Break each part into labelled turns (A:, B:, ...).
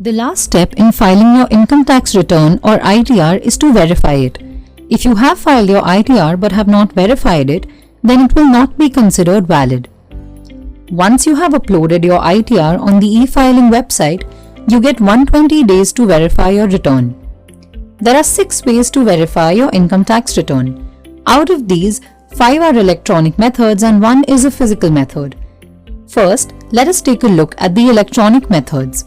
A: The last step in filing your income tax return or ITR is to verify it. If you have filed your ITR but have not verified it, then it will not be considered valid. Once you have uploaded your ITR on the e-filing website, you get 120 days to verify your return. There are 6 ways to verify your income tax return. Out of these, 5 are electronic methods and 1 is a physical method. First, let us take a look at the electronic methods.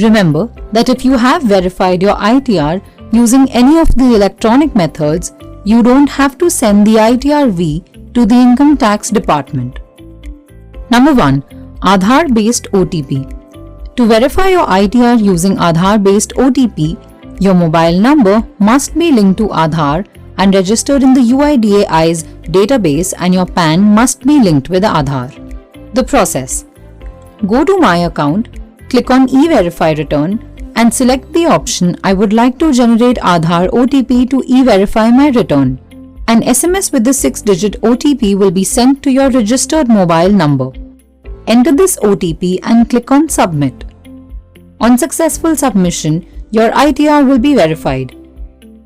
A: Remember that if you have verified your ITR using any of the electronic methods, you don't have to send the ITR-V to the Income Tax Department. Number 1. Aadhaar-based OTP. To verify your ITR using Aadhaar-based OTP, your mobile number must be linked to Aadhaar and registered in the UIDAI's database, and your PAN must be linked with Aadhaar. The process. Go to My Account, click on E-Verify Return and select the option I would like to generate Aadhaar OTP to e-verify my return. An SMS with the 6-digit OTP will be sent to your registered mobile number. Enter this OTP and click on Submit. On successful submission, your ITR will be verified.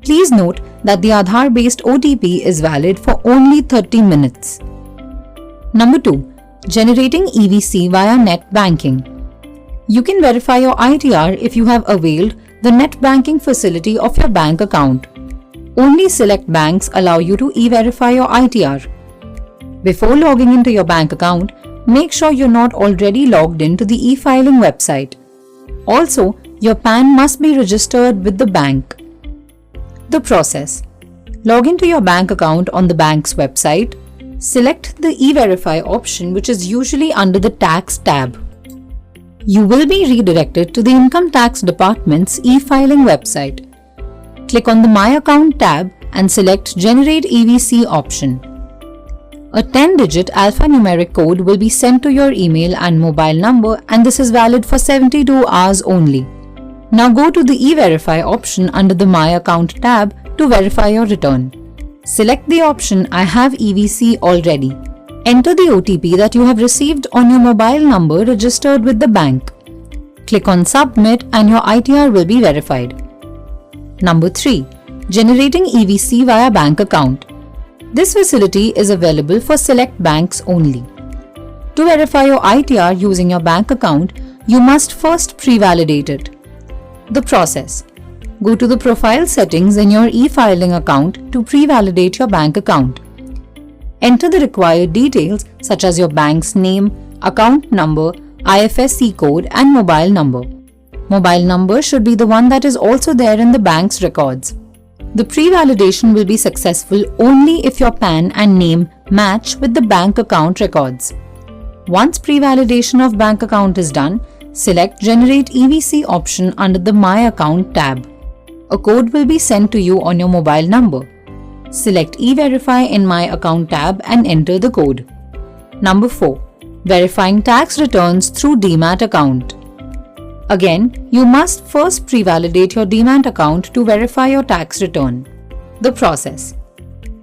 A: Please note that the Aadhaar-based OTP is valid for only 30 minutes. Number 2. Generating EVC via net banking. You can verify your ITR if you have availed the net banking facility of your bank account. Only select banks allow you to e-verify your ITR. Before logging into your bank account, make sure you're not already logged into the e-filing website. Also, your PAN must be registered with the bank. The process. Log into your bank account on the bank's website. Select the e-verify option, which is usually under the Tax tab. You will be redirected to the Income Tax Department's e-filing website. Click on the My Account tab and select Generate EVC option. A 10-digit alphanumeric code will be sent to your email and mobile number, and this is valid for 72 hours only. Now go to the E-Verify option under the My Account tab to verify your return. Select the option I have EVC already. Enter the OTP that you have received on your mobile number registered with the bank. Click on Submit and your ITR will be verified. Number 3. Generating EVC via bank account. This facility is available for select banks only. To verify your ITR using your bank account, you must first pre-validate it. The process. Go to the profile settings in your e-filing account to pre-validate your bank account. Enter the required details such as your bank's name, account number, IFSC code and mobile number. Mobile number should be the one that is also there in the bank's records. The pre-validation will be successful only if your PAN and name match with the bank account records. Once pre-validation of bank account is done, select Generate EVC option under the My Account tab. A code will be sent to you on your mobile number. Select E-Verify in My Account tab and enter the code. Number 4. Verifying tax returns through Demat account. Again, you must first pre-validate your Demat account to verify your tax return. The process.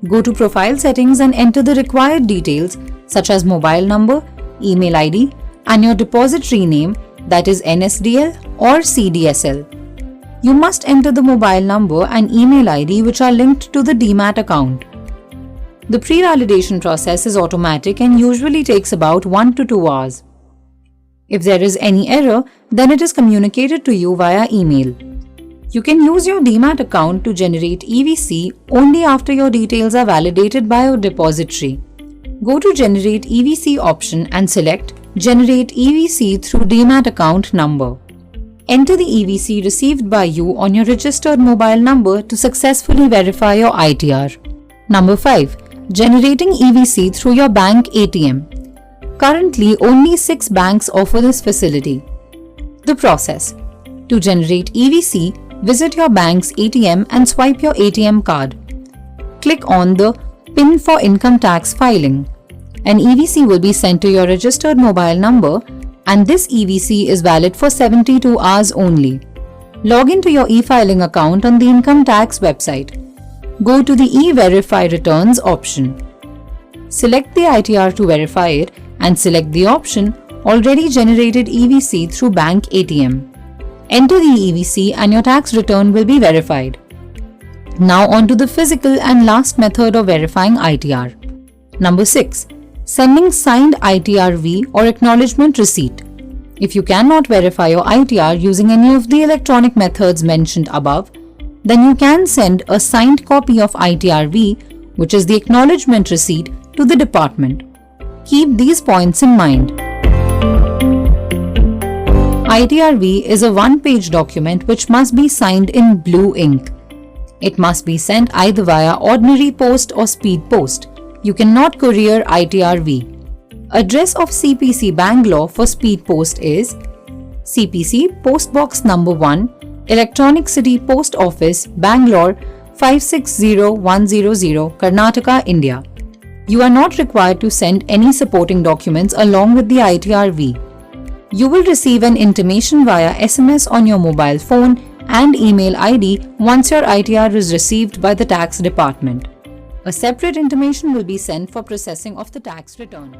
A: Go to Profile Settings and enter the required details such as mobile number, email ID and your depository name, that is NSDL or CDSL. You must enter the mobile number and email ID which are linked to the Demat account. The pre-validation process is automatic and usually takes about 1 to 2 hours. If there is any error, then it is communicated to you via email. You can use your Demat account to generate EVC only after your details are validated by your depository. Go to Generate EVC option and select Generate EVC through Demat account number. Enter the EVC received by you on your registered mobile number to successfully verify your ITR. Number 5. Generating EVC through your bank ATM. Currently, only 6 banks offer this facility. The process. To generate EVC, visit your bank's ATM and swipe your ATM card. Click on the PIN for income tax filing. An EVC will be sent to your registered mobile number, and this EVC is valid for 72 hours only. Log into your e-filing account on the Income Tax website. Go to the E-Verify Returns option. Select the ITR to verify it and select the option Already Generated EVC through Bank ATM. Enter the EVC and your tax return will be verified. Now on to the physical and last method of verifying ITR. Number 6. Sending signed ITR-V or acknowledgement receipt. If you cannot verify your ITR using any of the electronic methods mentioned above, then you can send a signed copy of ITR-V, which is the acknowledgement receipt, to the department. Keep these points in mind. ITR-V is a one-page document which must be signed in blue ink. It must be sent either via ordinary post or speed post. You cannot courier ITR-V. Address of CPC Bangalore for speed post is CPC Post Box Number 1, Electronic City Post Office, Bangalore 560100, Karnataka, India. You are not required to send any supporting documents along with the ITR-V. You will receive an intimation via SMS on your mobile phone and email ID once your ITR is received by the tax department. A separate intimation will be sent for processing of the tax return.